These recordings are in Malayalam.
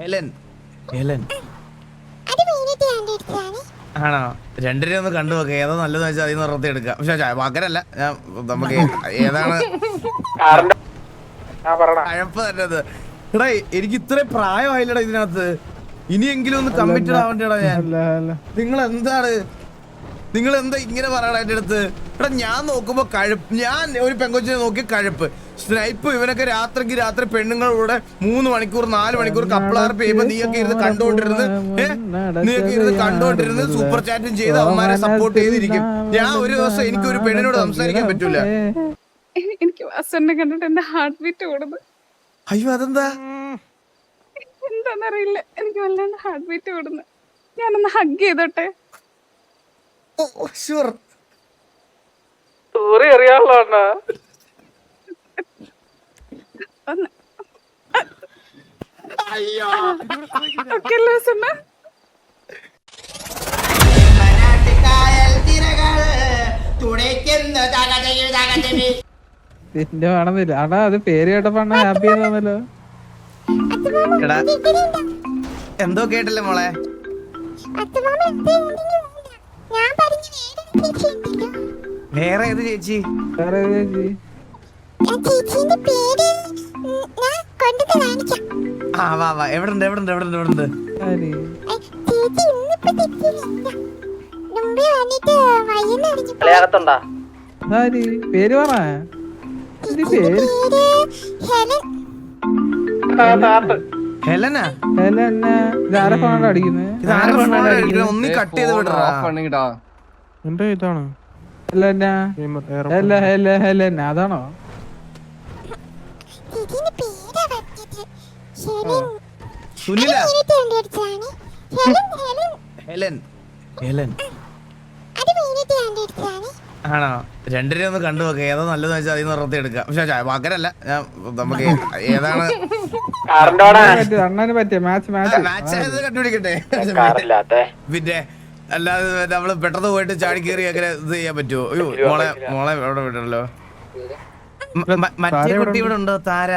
ഹെലൻ ഹെലൻ ആണോ? രണ്ടിനെ ഒന്ന് കണ്ടു നോക്കുക, ഏതാ നല്ലതെന്ന് വെച്ചാൽ അതിൽ നിന്ന് നിർത്തി എടുക്കാം. പക്ഷെ പകരല്ല, ഞാൻ നമുക്ക് ഏതാണ് കഴപ്പ് തന്നത്. എടാ എനിക്ക് ഇത്രയും പ്രായമായില്ലടാ ഇതിനകത്ത്, ഇനിയെങ്കിലും ഒന്ന് കമ്മിറ്റഡ് ആവണ്ടേടാ ഞാൻ. നിങ്ങൾ എന്താ ഇങ്ങനെ പറയണ എന്റെ അടുത്ത്? എടാ ഞാൻ നോക്കുമ്പോ കഴുപ്പ്, ഞാൻ ഒരു പെങ്കൊച്ചിനെ നോക്കി കഴുപ്പ്, സ്നൈപ്പ്, ഇവനൊക്കെ രാത്രിക്ക് രാത്രി പെണ്ണുങ്ങളുടെ 3 മണിക്കൂർ 4 മണിക്കൂർ കപ്പിളാർപ്പ് ചെയ്യുമ്പോ നീയൊക്കെ ഇരുന്ന് കണ്ടോണ്ടിരുന്ന് സൂപ്പർ ചാറ്റും ചെയ്ത് അവന്മാരെ സപ്പോർട്ട് ചെയ്തിരിക്കും. ഞാൻ ഒരു ദിവസം എനിക്ക് ഒരു പെണ്ണിനോട് സംസാരിക്കാൻ പറ്റൂല. എനിക്ക് വാസനെ കണ്ടിട്ട് എന്റെ ഹാർട്ട് ബീറ്റ് കൂടുന്നു. അയ്യോ അതെന്താ? എന്താന്നറിയില്ല, എനിക്ക് വല്ലാണ്ട് ഹാർട്ട് ബീറ്റ് കൂടുന്നു. ഞാനൊന്ന് ഹഗ് ചെയ്തോട്ടെ? അറിയാനുള്ള പിന്നെ വേണമെന്നില്ല. ആടാ അത് പേര് കേട്ടപ്പോ ഹാപ്പി ആണെന്നല്ലോ. എന്തോ കേട്ടില്ലേ മോളെ? വേറെ ഏത് ചേച്ചി? വേറെ ചേച്ചി ആ വാ വാ, എവിടുണ്ട് എവിടുണ്ട് എവിടുണ്ട് എവിടുണ്ട്? പേര് പറ. ഹെലനാ? ഇതാരെ ഫോണാണ് അടിക്കുന്നത്? ഒന്ന് കട്ട് ചെയ്ത് വിടറാ. എന്റെ ഇതാണ് അതാണോ? സുനില? ഹെലൻ ഹെലൻ ആണോ? രണ്ടിനെ ഒന്ന് കണ്ടു നോക്കുക, ഏതാ നല്ലതെന്ന് വെച്ചാൽ അതിൽ നിന്ന് നിർത്തി എടുക്കാം. പക്ഷെ പകരല്ല, ഞാൻ നമുക്ക് ഏതാണ് അണ്ണന് പറ്റിയ മാച്ച് കണ്ടുപിടിക്കട്ടെ. പിന്നെ അല്ലാതെ നമ്മള് പെട്ടെന്ന് പോയിട്ട് ചാടി കയറി അങ്ങനെ ഇത് ചെയ്യാൻ പറ്റുമോ? അയ്യോ മോളെ മോളെ എവിടെ വിടണല്ലോ. മറ്റേ കുട്ടി ഇവിടെ ഉണ്ടോ? താര?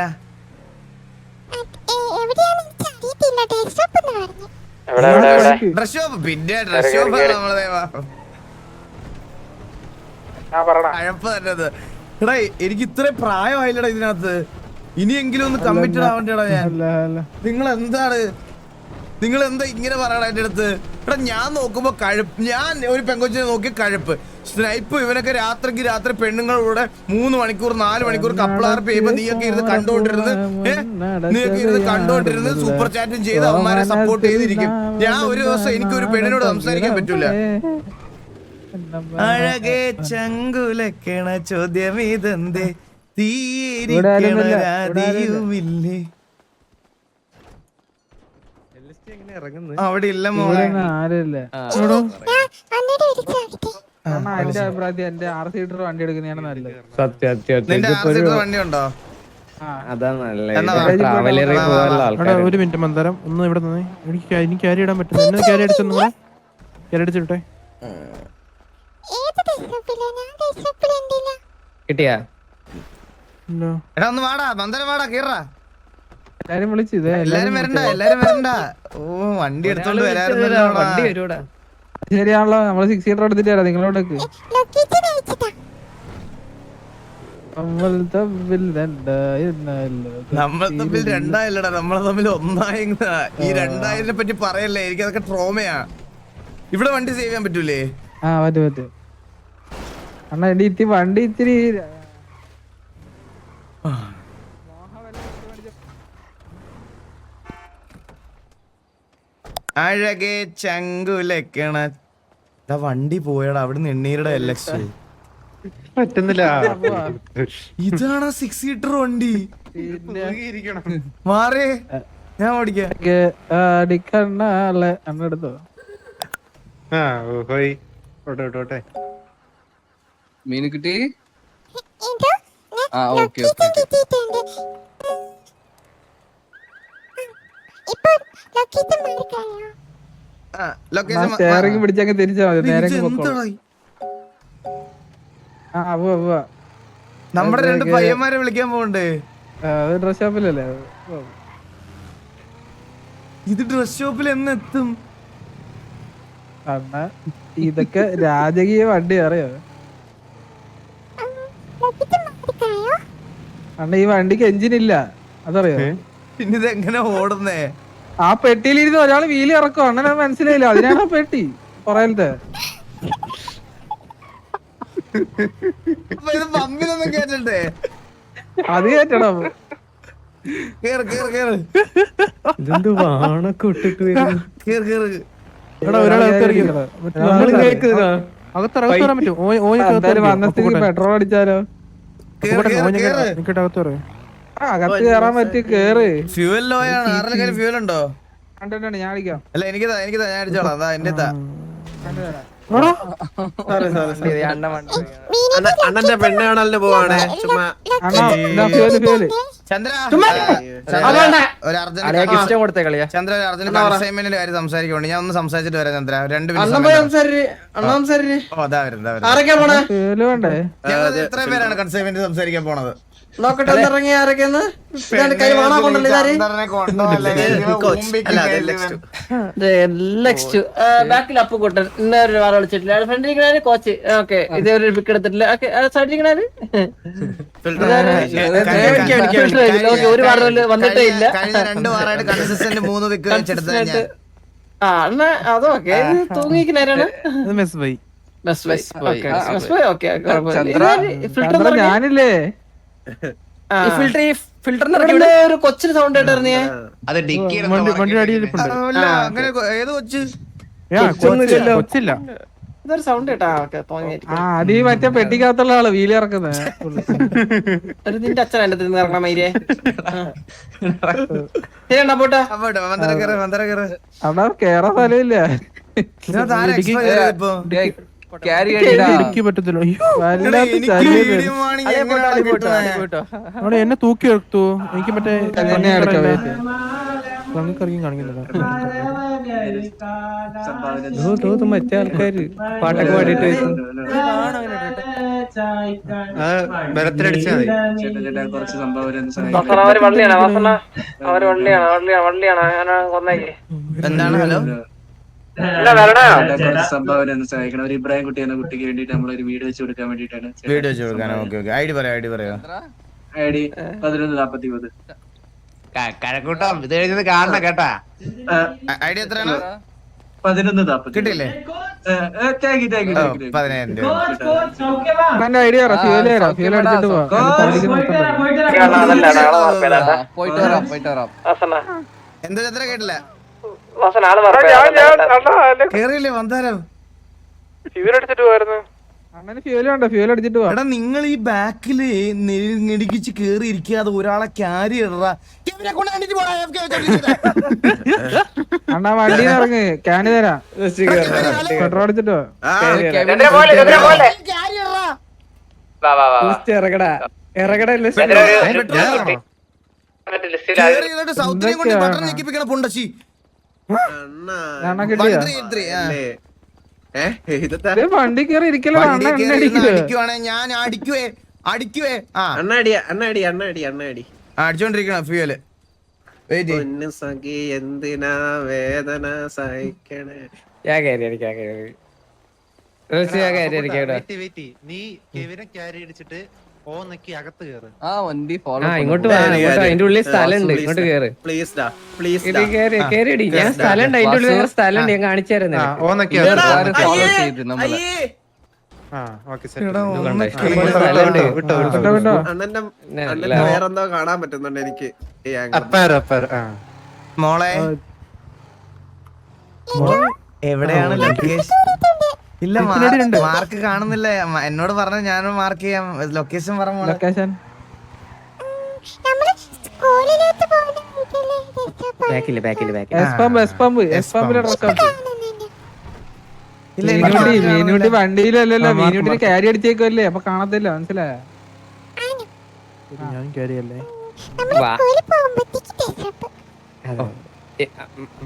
Dress shop? പിന്നെ ഡ്രസ് ഷോപ്പ് നമ്മളെ കഴപ്പ് തന്നത്. എടാ എനിക്ക് ഇത്രയും പ്രായമായില്ലടാ ഇതിനകത്ത്, ഇനിയെങ്കിലും ഒന്ന് കമ്മിറ്റഡ് ആവണ്ടേടാ ഞാൻ. നിങ്ങൾ എന്താ ഇങ്ങനെ പറയണ എന്റെ അടുത്ത്? എടാ ഞാൻ നോക്കുമ്പോ കഴുപ്പ്, ഞാൻ ഒരു പെങ്കൊച്ചിനെ നോക്കി കഴുപ്പ്, സ്നൈപ്പ്, ഇവനൊക്കെ രാത്രിക്ക് രാത്രി പെണ്ണുങ്ങളുടെ 3 മണിക്കൂർ 4 മണിക്കൂർ കപ്പിളാർപ്പ് ചെയ്യുമ്പോ നീയൊക്കെ ഇരുന്ന് കണ്ടോണ്ടിരുന്ന് സൂപ്പർ ചാറ്റും ചെയ്ത് അവന്മാരെ സപ്പോർട്ട് ചെയ്തിരിക്കും. ഞാൻ ഒരു ദിവസം എനിക്ക് ഒരു പെണ്ണിനോട് സംസാരിക്കാൻ പറ്റൂല. അഴകേ ചങ്കുലക്കണ ചോദ്യം ഇതെന്തേ തീരിക്കണരാതിയുമില്ലേ? അവിടെ ഇല്ല മോളെ. എന്റെ അഭിപ്രായത്തിൽ എന്റെ 6 സീറ്റർ വണ്ടി എടുക്കുന്നതാണ് നല്ലത്. നിന്റെ 6 സീറ്റർ വണ്ടി ഉണ്ടോ? ഒരു മിനിറ്റ് മന്ദാരം ഒന്ന് ഇവിടെ നിന്ന് എനിക്ക് ക്യാരി ഇടാൻ പറ്റും. എന്നെ ക്യാരി അടിച്ചു നിങ്ങളെ ക്യാരി അടിച്ചിട്ടെ. കിട്ടിയാ? എടാ ഒന്ന് വാടാ, മന്ദരം വാടാ, കീറാ. എല്ലാരും വിളിച്ചത് എല്ലാരും വരണ്ട. ഓ വണ്ടി എടുത്തോണ്ട് വരാറുണ്ടല്ലോ. വണ്ടി വരൂടാ. ശരിയാണല്ലോ, നമ്മള് 6 സീറ്റർ എടുത്തിട്ട് വരാം നിങ്ങളോടൊക്കെ. നമ്മൾ തമ്മിൽ രണ്ടായില്ലടാ, നമ്മളെ തമ്മിൽ ഒന്നായെന്ന. ഈ 2000 പറ്റി പറയല്ലേ, എനിക്ക് അതൊക്കെ ട്രോമയാ. ഇവിടെ വണ്ടി സേവ് ചെയ്യാൻ പറ്റൂലേ? ആ പറ്റും. അണ്ണാ എന്റെ വണ്ടി ഇത്തിരി അഴകേ ചങ്കുലക്കണ വണ്ടി പോയടാ. അവിടുന്ന് എണ്ണീരുടെ LX പറ്റുന്നില്ല. ഇതാണ് 6 സീറ്റർ വണ്ടി. മാറേ, ഞാൻ ഓടിക്കാം. അന്നെടുത്തോ? മീനുകുട്ടി ഷെയറിംഗ് പിടിച്ചങ്ങ് തിരിച്ചാ മതി. നേരെ നമ്മുടെ 2 പയ്യന്മാരെ വിളിക്കാൻ പോകണ്ടേ? ഡ്രസ് ഷോപ്പിലല്ലേ? ഇത് ഡ്രസ് ഷോപ്പിൽ എന്നെത്തും? അണ്ണ ഇതൊക്കെ രാജകീയ വണ്ടി അറിയോ അണ്ണ? ഈ വണ്ടിക്ക് എഞ്ചിൻ ഇല്ല, അതറിയോ? പിന്നെ ഇത് എങ്ങനെ ഓടുന്നേ? ആ പെട്ടിയിലിരുന്ന് ഒരാള് വീലി ഇറക്കും, അണ്ണനെ മനസ്സിലായില്ല, അതിനാണ് ആ പെട്ടി പുറകിലത്തെ. അപ്പൊ ഇത് പമ്പിലൊന്നും കേട്ടിട്ടേ? അത് കേട്ടണം. കേറ് കേറ് കേറ് ഇതെന്ത് വാണൊക്കെ ഇട്ടിട്ട് വരുന്നു. കേറ് കേറ്. എടാ ഒരാളെ അകത്തറ പറ്റും. എന്തായാലും വന്ന സ്ഥിതിക്ക് പെട്രോൾ അടിച്ചാലോ? കേറ് കേറ് കേറ്. എനിക്കിട്ട് അകത്ത് പറയാം. ആ അകത്ത് കയറാൻ പറ്റി, കേറ്. ഫ്യൂവൽ ലോ ആണ്. ആരുടെ കയ്യിൽ ഫ്യൂവൽ ഉണ്ടോ? കണ്ടിട്ടുണ്ട്, ഞാൻ അടിക്കാം. അല്ല എനിക്കിതാ ഞാൻ അടിച്ചോളാം. അതാ എന്റെ അണ്ണന്റെ പെണ്ണ് കാണാലിന് പോവാണ് ചുമ്മാ. അണ്ണാ ഫ്യൂല് ഫ്യൂല്. ചന്ദ്ര ഒരു അർജന്റ് ചന്ദ്ര ഒരു അർജന്റ് അസൈൻമെന്റിന്റെ കാര്യം സംസാരിക്കുന്നുണ്ട്. ഞാൻ ഒന്ന് സംസാരിച്ചിട്ട് വരാം ചന്ദ്ര. 2 മിനിറ്റ്. ഓ അതാ വരുന്നത്. ഫ്യൂല് വേണ്ടേ? ഞങ്ങൾ ഇത്രയും പേരാണ് കൺസൈൻമെന്റ് സംസാരിക്കാൻ പോണത്. നോക്കട്ടെ ഇറങ്ങി ആരൊക്കെന്ന് കൈ വാണാ കൊണ്ടല്ലേ ബാക്കിൽ അപ്പ് കൂട്ടൻ ഇന്നൊരു വാറ വിളിച്ചിട്ടില്ല. ഫ്രണ്ടിരിക്കണ കോച്ച്. ഓക്കെ ഇതേ ഒരു പിക്ക് എടുത്തിട്ടില്ല. സൈഡിരിക്കണാര് ഒരു വാറ വന്നിട്ടേ ഇല്ല. കഴിഞ്ഞ 2 വാറായിട്ട് കൺസിസ്റ്റന്റ് 3 വിക്ക് വെച്ചെടുത്തത്. ആ എന്നാ അതോക്കെ തൂങ്ങിക്കുന്നവരാണ്. ചന്ദ്ര ഞാനില്ലേ? ഒരു കൊച്ചിന് സൗണ്ട് ആയിട്ടിറങ്ങിയേ. വണ്ടിയുടെ അടിയിരിപ്പുണ്ട്. അങ്ങനെ ഏത് കൊച്ച്? കൊച്ചില്ല. ഇതൊരു സൗണ്ട് കേട്ടാ തോന്നിയായിരിക്കും. ആ അത് ഈ മറ്റേ പെട്ടിക്കകത്തുള്ള ആള് വീലി ഇറക്കുന്നത്. ഒരു നിന്റെ അച്ഛൻ എന്റെ തിന്ന് ഇറങ്ങണം മൈരേ. ശരിയണ്ടാ പോട്ടാ. അവിടെ കേറാൻ സ്ഥലമില്ല. എനിക്ക് പറ്റത്തില്ല. അവിടെ എന്നെ തൂക്കി എടുത്തു. എനിക്ക് മറ്റേ കറങ്ങി കാണിക്കുന്നില്ല. മറ്റേ ആൾക്കാര് പാട്ടൊക്കെ പാടിയിട്ട് അവര് വള്ളിയാണ് വാസന. അവര് വള്ളിയാണ് എന്താണ്? ഹലോ ഒരു ഇബ്രാഹിം കുട്ടി എന്ന കുട്ടിക്ക് വേണ്ടിട്ട് നമ്മളൊരു വീട് വെച്ച് കൊടുക്കാൻ വേണ്ടിട്ടാണ്. വീഡിയോ വെച്ച് കൊടുക്കാനോ? Okay okay. ഐഡി പറയാ ഐഡി 1140. കഴക്കൂട്ടം ഇത് എഴുതിയത് കാണണം കേട്ടാ. ഐഡി എത്രയാണ്? 1140 കിട്ടില്ലേ? 10,000 രൂപ. ഐഡിയ ഫ്യൂൽ അടിച്ചിട്ട് എന്താ ചന്ദ്ര കേട്ടില്ല? പോവാ. കേറിയില്ലേ വന്താരം? അണ്ണന് ഫ്യൂല് വേണ്ട, ഫ്യൂൽ അടിച്ചിട്ട് പോവാ. എടാ നിങ്ങൾ ഈ ബാക്കില് നെടിക്കിച്ച് കേറി ഇരിക്കാതെ ഒരാളെ ക്യാരി ഇടറാ. അണ്ണാ വണ്ടി ഇറങ്ങ്, ക്യാന് തരാം. പെട്രോൾ അടിച്ചിട്ട് സൗത്തിനെ കൊണ്ട് ബട്ടൺ ഞെക്കിപ്പിക്കണ പുണ്ടശി. വണ്ടി കയറി ഇരിക്കലോ. അടിക്കുവാണെ ഞാൻ അടിക്കുവേ. അടിച്ചോണ്ടിരിക്കണ ഫ്യൂല്. എന്തിനാ വേദന സഹിക്കണേ. ഇങ്ങോട്ട് അതിന്റെ ഉള്ളിൽ സ്ഥലമുണ്ട്. ഇങ്ങോട്ട് കേറ്. കേറിടി. ഞാൻ സ്ഥലമുണ്ട് അതിന്റെ ഉള്ളിൽ. വേറെ സ്ഥലമുണ്ട്, ഞാൻ കാണിച്ചു തരുന്നത്. വേറെന്തോ കാണാൻ പറ്റുന്നുണ്ട് എനിക്ക്. മോളെ എവിടെയാണ് ലൊക്കേഷൻ? ഇല്ല മാർക്ക് കാണുന്നില്ല. എന്നോട് പറഞ്ഞ ഞാൻ മാർക്ക് ചെയ്യാം. ലൊക്കേഷൻ പറഞ്ഞ ലൊക്കേഷൻ മീനൂട്ടി വണ്ടിയിലല്ലല്ലോ. മീനൂട്ടിന് ക്യാരി അടിച്ചേക്കല്ലേ, അപ്പൊ കാണത്തില്ല. മനസ്സിലായോ? ഞാൻ ക്യാരിയല്ലേ.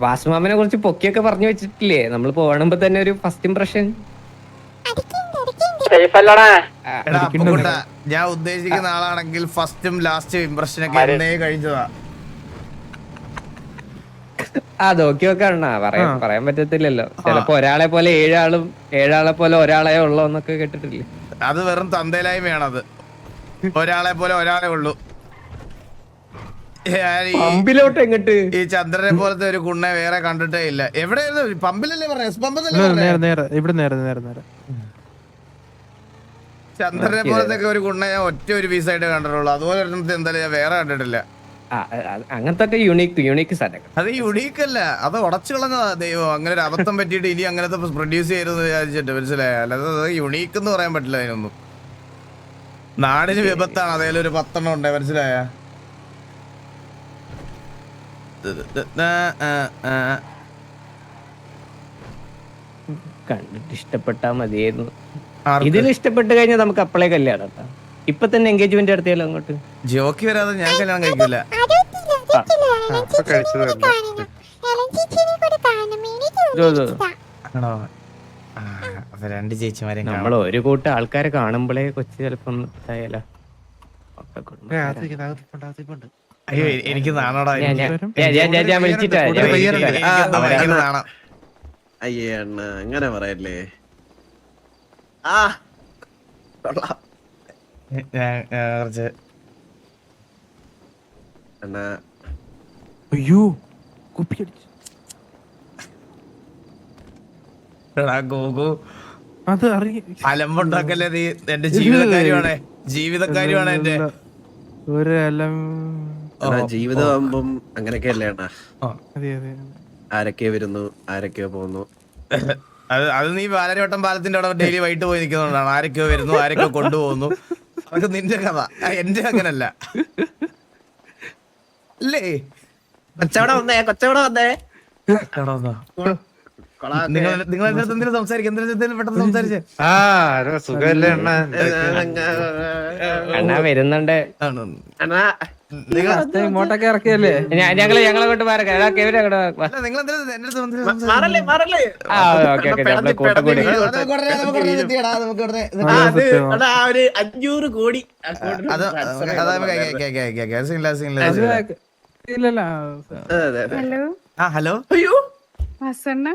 വാസുമാമനെ കുറിച്ച് പൊക്കിയൊക്കെ പറഞ്ഞു വെച്ചിട്ടില്ലേ? നമ്മൾ പോകണമ്പോ തന്നെ ഒരു ഫസ്റ്റ് ഇംപ്രഷൻ. ഞാൻ ഉദ്ദേശിക്കുന്ന ആളാണെങ്കിൽ ഫസ്റ്റും ലാസ്റ്റും ഇംപ്രഷനൊക്കെ എന്നേ കഴിഞ്ഞതാ. നോക്കി നോക്കണ പറയാൻ പറ്റത്തില്ലല്ലോ. ചിലപ്പോ ഒരാളെ പോലെ ഏഴാളും ഏഴാളെ പോലെ ഒരാളെ ഉള്ളോ എന്നൊക്കെ കേട്ടിട്ടില്ലേ? അത് വെറും തന്തയിലായ്മയാണത്. ഒരാളെ പോലെ ഒരാളെ ഉള്ളൂ. പമ്പിലോട്ട് എങ്ങട്ട്? ഈ ചന്ദ്രനെ പോലത്തെ ഒരു കുണ്ണെ വേറെ കണ്ടിട്ടേ ഇല്ല. എവിടെയായിരുന്നു? പമ്പിലല്ലേ പറഞ്ഞ? പമ്പിലല്ലേ നേരെ ഇവിടെ നേരെ ചന്ദ്രനെ പോലത്തെ ഒരു കുണ്ണ ഞാൻ ഒറ്റ ഒരു പീസായിട്ട് കണ്ടിട്ടുള്ളൂ. അതുപോലെ എന്തായാലും ഞാൻ വേറെ കണ്ടിട്ടില്ല. അങ്ങനത്തെ യുണീക്ക് സാധനങ്ങൾ. അത് യുണീക്ക് അല്ല, അത് ഉടച്ചു കളഞ്ഞതാ ദൈവം. അങ്ങനെ ഒരു അബദ്ധം പറ്റിയിട്ട് ഇനി അങ്ങനത്തെ പ്രൊഡ്യൂസ് ചെയ്തെന്ന് വിചാരിച്ചിട്ട് മനസ്സിലായ. അല്ലാതെ അത് യുണീക്ക് എന്ന് പറയാൻ പറ്റില്ല അതിനൊന്നും. നാടിന് വിപത്താണ്. അതേലും ഒരു 10 എണ്ണം ഉണ്ട്, മനസ്സിലായ? കണ്ടിട്ട് ഇഷ്ടപ്പെട്ടാ മതിയായിരുന്നു. ഇതിൽ ഇഷ്ടപ്പെട്ട് കഴിഞ്ഞാൽ നമുക്ക് അപ്പളേ കല്യാണം കേട്ടോ. ഇപ്പൊ തന്നെ എൻഗേജ്മെന്റ് നടത്തിയാലോ അങ്ങോട്ട്? ജോക്കി വരാതെ ഞാൻ കല്യാണം കഴിക്കില്ല. രണ്ട് ചേച്ചിമാരെ നമ്മൾ ഒരു കൂട്ടം ആൾക്കാരെ കാണുമ്പോഴേ കൊച്ചു ചിലപ്പോ ഇതായാലോ. അയ്യോ എനിക്ക് നാണോടാ. ഞാൻ വിളിച്ചിട്ടാ നാണം. അയ്യേ അണ്ണ അങ്ങനെ പറയല്ലേ. കുറച്ച് അണ്ണാ അയ്യോ കുപ്പി അടിച്ചു. ഗോഗു അത് അലമ്പുണ്ടാക്കല്ലേ നീ. എന്റെ ജീവിതക്കാരിയാണ്, ജീവിതക്കാരിയാണ് എന്റെ. ജീവിതമാകുമ്പം അങ്ങനെയൊക്കെയല്ലേ അണ്ണാ. അതെ ആരൊക്കെ വരുന്നു ആരൊക്കെയോ പോകുന്നു. അത് നീ പാലരവട്ടം പാലത്തിന്റെ അവിടെ ഡെയിലി വൈകിട്ട് പോയി നിൽക്കുന്നതുകൊണ്ടാണ്. ആരൊക്കെയോ വരുന്നു, ആരൊക്കെയോ കൊണ്ടുപോകുന്നു. അതൊക്കെ നിന്റെ കഥ, എന്റെ അങ്ങനല്ല അല്ലേ? കൊച്ചവിടെ വന്നേ നിങ്ങൾ എന്റെ അടുത്ത് എന്തിനാ സംസാരിക്കും? എന്തിനാ പെട്ടെന്ന് സംസാരിച്ചേ? അണ്ണാ വരുന്നുണ്ട്. ഇങ്ങോട്ടൊക്കെ ഇറക്കിയല്ലേ? ഞങ്ങളെ കൊണ്ട് മാറട്ടെ. നിങ്ങൾ കൂട്ടം കൂടി 500 കോടി ഇല്ലല്ല. ഹലോ ഹലോ അയ്യോ വാസണ്ണ,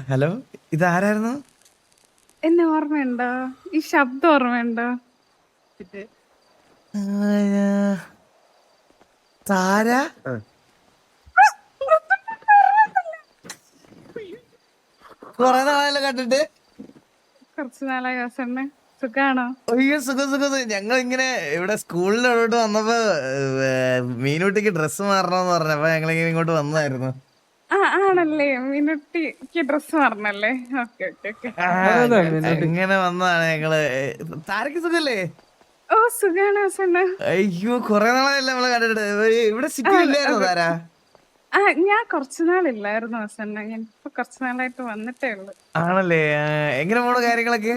ഹലോ, ഇതാരായിരുന്നു? എന്നെ ഓർമ്മയുണ്ടോ? ഈ ശബ്ദം ഓർമ്മയുണ്ടോ? താര? കൊറേ നാളെ കണ്ടിട്ട്. കുറച്ചു നാളായി വാസണ്ണ. സുഖാണോ? അയ്യോ സുഖം. ഞങ്ങൾ ഇങ്ങനെ ഇവിടെ സ്കൂളിലോട്ട് വന്നപ്പോ മീനൂട്ടിക്ക് ഡ്രസ്സ് മാറണമെന്ന് പറഞ്ഞപ്പോ ഞങ്ങളിങ്ങനെ ഇങ്ങോട്ട് വന്നതായിരുന്നു. ആണല്ലേ, മിനുട്ടിക്ക് ഡ്രസ് മാറണല്ലേ? ഓക്കെ. ഇങ്ങനെ വന്നതാണ് ഞങ്ങള്. താരക്ക് സുഖല്ലേ? ഓ സുഖാണ് വാസണ്ണ. അയ്യോ കൊറേ നാളായല്ലേ നമ്മള് കണ്ടിട്ട്. ഇവിടെ സിറ്റി ഇല്ലായിരുന്നു താര? ഞാൻ കുറച്ചുനാളില്ലായിരുന്നു വാസണ്ണ. ഞാൻ ഇപ്പൊ കുറച്ചു നാളായിട്ട് വന്നിട്ടേ ഉള്ളു. ആണല്ലേ? എങ്ങനെ പോണു കാര്യങ്ങളൊക്കെ?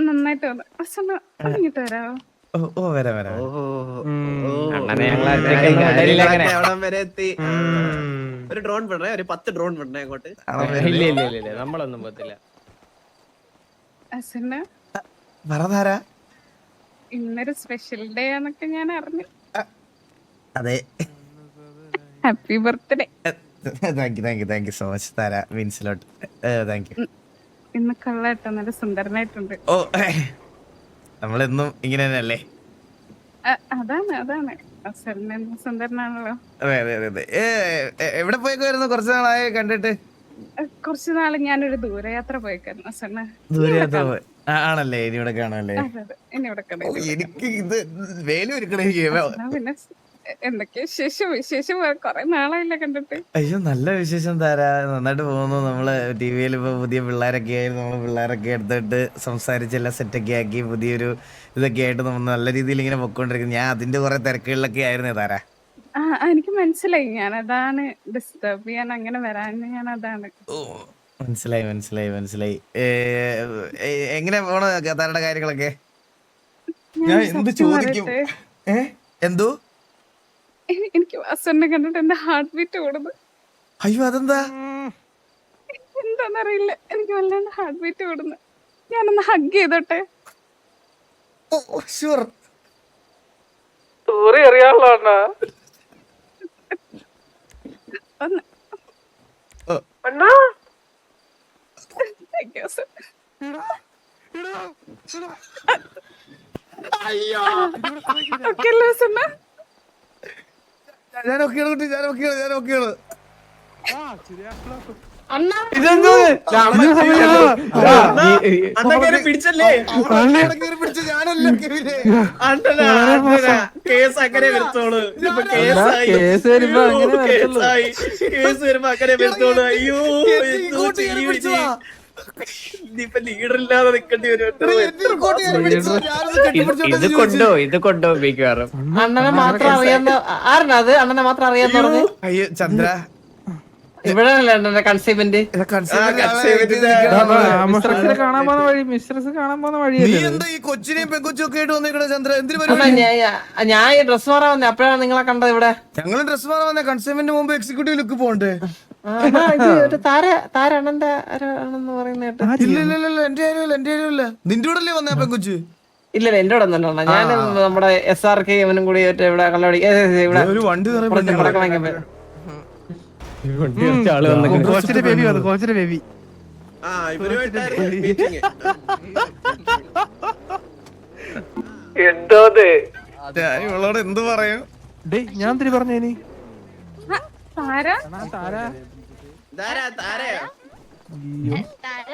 നന്നായിട്ട് വന്നു വാസണ്ണ. ഇങ്ങോട്ട് വരാവോ? ഓ വരാം. അവിടം വരെ എത്തി. ഒരു ഡ്രോൺ വിടണേ, ഒരു 10 ഡ്രോൺ വിടണേ അങ്ങോട്ട്. ഇല്ല നമ്മളൊന്നും പോത്തില്ല. വാസണ്ണ, പറ. ഇന്നൊരു സ്പെഷ്യൽ ഡേ ആന്നൊക്കെ ഞാൻ അറിഞ്ഞു. അതെ. Happy birthday. Thank you so much Tara. Means lot. Thank you. ഇന്ന് കള്ളാട്ടോ, നല്ല സുന്ദരനായിട്ടുണ്ട്. ഓ നമ്മളെന്നും ഇങ്ങനെ തന്നെയല്ലേ? അതാണ് സുന്ദരനാണല്ലോ. അതെ. എവിടെ പോയേക്കുവായിരുന്നു? കുറച്ച് നാളായി കണ്ടിട്ട്. കുറച്ചു നാള് ഞാനൊരു ദൂരയാത്ര പോയേക്കായിരുന്നു വാസണ്ണ. ദൂരയാത്ര ആണല്ലേ? ഇനി ഇവിടെ കാണാല്ലേ? ഇനി ഇവിടെ എനിക്ക് ഇത് വേലി ഒരുക്കണേ. പിന്നെ എന്തൊക്കെയാ വിശേഷം കൊറേ നാളായില്ല കണ്ടിട്ട്. അയ്യോ നല്ല വിശേഷം താര. നന്നായിട്ട് പോകുന്നു. നമ്മള് ടിവിയിൽ ഇപ്പൊ പുതിയ പിള്ളേരൊക്കെ ആയിരുന്നു. നമ്മള് പിള്ളേരൊക്കെ എടുത്തിട്ട് സംസാരിച്ച് എല്ലാം സെറ്റൊക്കെ ആക്കി പുതിയൊരു ഇതൊക്കെ ആയിട്ട് നമ്മൾ നല്ല രീതിയിൽ ഇങ്ങനെ പൊക്കോണ്ടിരിക്കുന്നു. ഞാൻ അതിന്റെ കുറെ തിരക്കുകളിലൊക്കെ ആയിരുന്നേ താര. എനിക്ക് മനസ്സിലായി. ഞാൻ അതാണ് ഡിസ്റ്റർബ് ചെയ്യാൻ അങ്ങനെ വരാൻ. ഞാൻ അതാണ്. ഓ മനസ്സിലായി. എങ്ങനെ പോണ താരയുടെ കാര്യങ്ങളൊക്കെ? ഞാൻ എന്ത് ചോദിക്കും? എന്തോ? എനിക്ക് വാസണ്ണ കണ്ടിട്ട് എന്റെ ഹാർട്ട് ബീറ്റ് കൂടുന്നു. അയ്യോ അതെന്താ? എന്താന്നറിയില്ല, എനിക്ക് വല്ലാണ്ട് ഹാർട്ട് ബീറ്റ് കൂടുന്നു. ഞാനൊന്ന് ഹഗ് ചെയ്തോട്ടെ? ഷുവർ. അറിയാനുള്ള Thank you, sir. Okay അല്ലേ വസണ്ണ? ഞാൻ ഓക്കെയാണ് കുട്ടി, ഞാൻ ഓക്കെയാണ്. അണ്ണ കയറി പിടിച്ചല്ലേ പിടിച്ച് ഞാനല്ല കെവിനെ. അണ്ണനാ കേസ് അങ്ങനെ വരുത്തോളൂ. ഇതിപ്പോ കേസായി. കേസ് വരുമ്പോ അങ്ങനെ വരത്തുള്ളൂ. കേസ് വരുമ്പോ അങ്ങനെ വരുത്തോളൂ. അയ്യോ ഇങ്ങോട്ട് കയറി പിടിച്ചതാ. ഇനിയിപ്പൊ ലീഡറില്ലാതെ നിക്കേണ്ടി വരും. എന്നെ ഇങ്ങോട്ട് കയറി പിടിച്ചതാ. ഞാനത് കെട്ടിപ്പിടിച്ചോട്ടെ എന്ന് ചോദിച്ചു. ഇത് കൊണ്ടോ മിക്കവാറും അണ്ണനെ മാത്രം അറിയാവുന്ന ആരാണ് അത്? അണ്ണനെ മാത്രം അറിയാന്ന് പറഞ്ഞു. അയ്യോ ചന്ദ്ര, ഇവിടെ അണ്ണന്റെ കൺസൈൻമെന്റ്. മിസ്ട്രസിനെ കാണാൻ പോകുന്ന വഴി, മിസ്ട്രസ് കാണാൻ പോകുന്ന നീ വഴിയല്ലേ? എന്താ ഈ കൊച്ചിനെയും പെങ്കൊച്ചും ഒക്കെ ആയിട്ട് വന്നേക്കണ ചന്ദ്ര? എന്തിനു അണ്ണാ, പരിപാടി? ഞാൻ ഈ ഡ്രസ് മാറാൻ വന്നേ, അപ്പഴാണ് നിങ്ങളെ കണ്ടത് ഇവിടെ. ഞങ്ങളും ഡ്രസ് മാറാൻ വന്നേ. കൺസൈൻമെന്റ് മുമ്പ് എക്സിക്യൂട്ടീവ് ലുക്ക് പോണ്ടേ? അണ്ണാ, ഇത് ഒരു താര അണ്ണന്റെ ആണെന്ന് പറയുന്ന കേട്ടോ. ഇല്ല എന്റെ കാര്യമില്ല. നിന്റെ കൂടെ അല്ലേ വന്നേ പെങ്കൊച്ച്? ഇല്ല എന്റെ ഇവിടെ ഒന്നല്ല. ഞാൻ നമ്മുടെ SRK അവനും കൂടി ഇവിടെ കള്ളവടി ഇവിടെ ഒരു വണ്ടി നിറയെ പുറത്ത് പെണ്ണുങ്ങള്. പടക്കം വാങ്ങിക്കാൻ പോയി. കോച്ചിന്റെ ബേബി വന്നു, കോച്ചിന്റെ ബേബി. ഇവരുമായിട്ടായിരുന്നു മീറ്റിംഗ്. ഞാൻ ഇവളോട് എന്ത് പറയും? ഡേ ഞാൻ തിരി പറഞ്ഞേനി. താര? താരയോ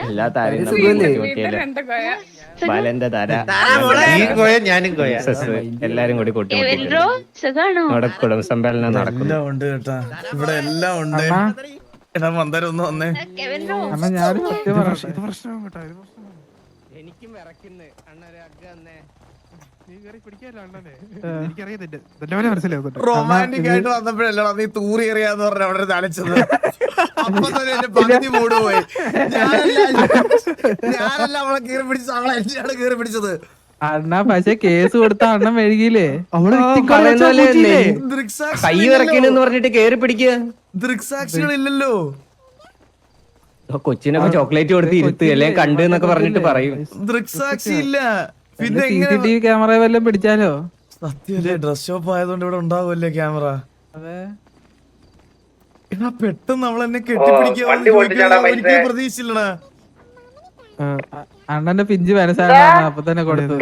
എല്ലാ താരം വീട്ടിൽ രണ്ട് കോയ. ബാലന്റെ താര എല്ലാരും കൂടി കൂട്ടി നമ്മുടെ കുടുംബ സമ്മേളനം നടക്കുന്നു. എല്ലാം ഉണ്ട് കേട്ടാ, ഇവിടെ എല്ലാം ഉണ്ട്. എടാ മന്ദരം ഒന്ന് വന്നേ. അണ്ണാ ഞാൻ സത്യം പറയാം. ഇത് പ്രശ്നമാകും കേട്ടോ, ഇത് പ്രശ്നമാകും. എനിക്കും വിറയ്ക്കുന്നു അണ്ണൊരു അഗ്ഗ തന്നെ. നീ കയറി പിടിക്കാല്ലോ അണ്ണനെ. എനിക്കറിയത്തില്ല, നല്ലപോലെ മനസ്സിലാവും. റൊമാൻറ്റിക് ആയിട്ട് വന്നപ്പോഴല്ലോ നീ തൂറി എറിയാന്ന് പറഞ്ഞ അവിടെ തലച്ചത്. അപ്പൊ തന്നെ എന്റെ പകുതി മൂട് പോയി. ഞാനല്ല അവളെ കീറി പിടിച്ചത്, അവളെ എന്നെയാണ് കീറി പിടിച്ചത്. അണ്ണാ പക്ഷെ കേസ് കൊടുത്ത അണ്ണൻ മെഴുകിയില്ലേ? അവള് കൈ വിറയ്ക്കണെന്ന് പറഞ്ഞിട്ട് കേറി പിടിക്കുക. ദൃക്സാക്ഷികളില്ലല്ലോ. കൊച്ചിനൊക്കെ ചോക്ലേറ്റ് കൊടുത്ത് ഇരുത്ത് അല്ലെങ്കിൽ കണ്ട് എന്നൊക്കെ പറഞ്ഞിട്ട് പറയും. ദൃക്സാക്ഷി ഇല്ല. പിന്നെ CCTV ക്യാമറ വല്ലതും പിടിച്ചാലോ? സത്യല്ലേ, ഡ്രസ് ഷോപ്പ് ആയതുകൊണ്ട് ഇവിടെ ഉണ്ടാവുമല്ലേ ക്യാമറ. അതെ. എന്നാ പെട്ടെന്ന് അവൾ എന്നെ കെട്ടിപ്പിടിക്കാൻ പ്രതീക്ഷിച്ചില്ലടാ. അണ്ണന്റെ പിഞ്ച് മനസ്സാണ് അപ്പൊ തന്നെ കൊടുത്തത്.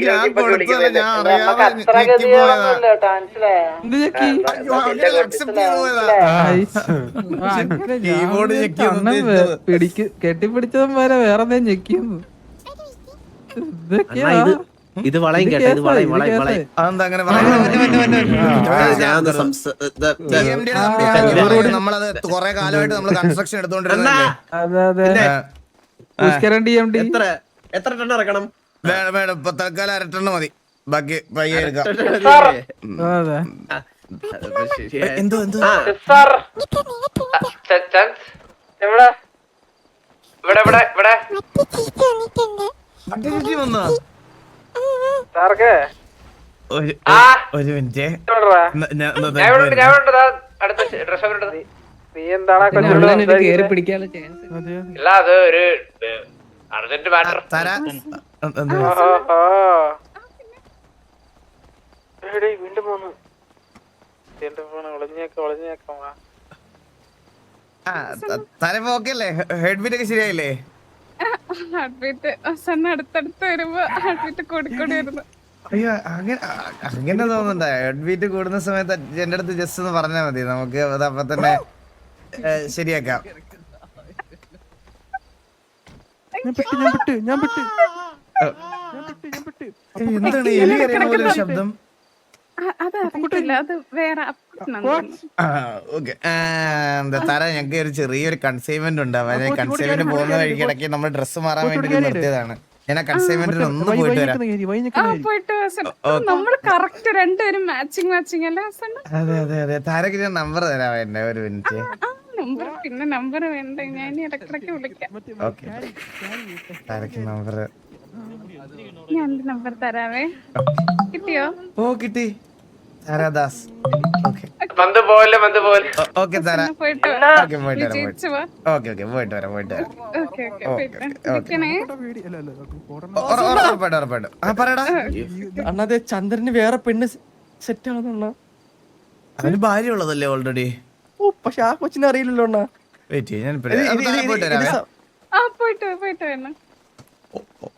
ഞാൻ കൊടുത്തല്ല, ഞാൻ അറിയാതെ ഞെക്കി പോയതാ. എന്ത് ചെക്കി? അയ്യോ, അങ്ങനെ accept ചെയ്ത് പോയതാ. കീബോർഡ് ഞെക്കി അണ്ണൻ പിടിക്ക് കെട്ടിപ്പിടിച്ചതും വരെ വേറെ എന്തെങ്കിലും ഞെക്കിയെന്ന്. ഇതൊക്കെയാ ഇത് വളയും കേട്ടോ, ഇത് വളയും. അതെന്താ അങ്ങനെ നമ്മളത് കൊറേ കാലമായിട്ട് നമ്മള് കൺസ്ട്രക്ഷൻ എടുത്തോണ്ടിരുന്നല്ലേ. അതെ അതെ. പുഷ്കരൻ DMD എത്ര ടൺ ഇറക്കണം? വേണം ഇപ്പൊ തൽക്കാലം അരട്ടെണ്ണ മതി, ബാക്കി പയ്യെ എടുക്കാം. അതെ. എന്തോ വന്നാ ഒരു മിനിറ്റ്. നീ എന്താടാ കേറി പിടിക്കാനുള്ള ചാൻസ്. വീണ്ടും പോന്നു. തരപ്പോ ഓക്കെ അല്ലേ? ഹെഡ് ബീറ്റ് ഒക്കെ ശരിയായില്ലേ? ഹാർട്ട് ബീറ്റ് വസണ്ണ അടുത്തടുത്ത് വരുമ്പോ ഹാർട്ട് ബീറ്റ് കൂടിക്കൂടി വരുന്നു. അയ്യോ അങ്ങനെ തോന്നണ്ട. ഹെഡ് ബീറ്റ് കൂടുന്ന സമയത്ത് എന്റെ അടുത്ത് ജസ്റ്റ് ഒന്ന് പറഞ്ഞാൽ മതി, നമുക്ക് അത് അപ്പൊ തന്നെ ശരിയാക്കാം. എന്താണ് എലി കരയുന്ന പോലെ ഒരു ശബ്ദം? അത് അറിയില്ല, അത് വേറെ ഓക്കെ. എന്താ തര, ഞങ്ങൾക്ക് ഒരു ചെറിയൊരു കൺസൈൻമെന്റ് ഉണ്ട്. അവനെ കൺസൈൻമെന്റ് പോകുന്ന വഴിക്ക് ഇടയ്ക്ക് നമ്മൾ ഡ്രസ്സ് മാറാൻ വേണ്ടി നിർത്തിയതാണ്. ഞാൻ ആ കൺസൈൻമെന്റിന് ഒന്ന് പോയിട്ട് വരാം. പോയിട്ട് നമ്മള് കറക്റ്റ് രണ്ടുപേരും മാച്ചിങ് അല്ലേ വസണ്ണ? അതെ താരക്ക് ഞാൻ നമ്പർ തരാം. എന്റെ ഒരു മിനിറ്റ്. നമ്പർ പിന്നെ നമ്പർ വേണ്ട, ഞാൻ ഇടക്കിടക്ക് വിളിക്കാം. ഓക്കെ താരക്ക് നമ്പർ ഞാൻ നമ്പർ തരാവേ. കിട്ടിയോ? ഓ കിട്ടി. താരാദാസ്. ഓക്കെ ഓക്കെ താര. പോയിട്ട് ഓക്കെ പോയിട്ട് വരാം. വിജയിച്ചു വാ. ഓക്കെ പോയിട്ട് വരാം. ഓക്കെ വിളിക്കണേ. ഉറപ്പായിട്ടും. ആ പറയടാ. അണ്ണാതെ ചന്ദ്രന് വേറെ പെണ്ണ് സെറ്റ് ആണെന്നാ. അവന് ഭാര്യ ഉള്ളതല്ലേ ഓൾറെഡി? ഓ പക്ഷെ ആ കൊച്ചിനെ അറിയില്ലല്ലോ അണ്ണാ. വെയിറ്റ് ചെയ്യാൻ ഇത് പോയിട്ട് വരാവേ. പോയിട്ട് വരണം.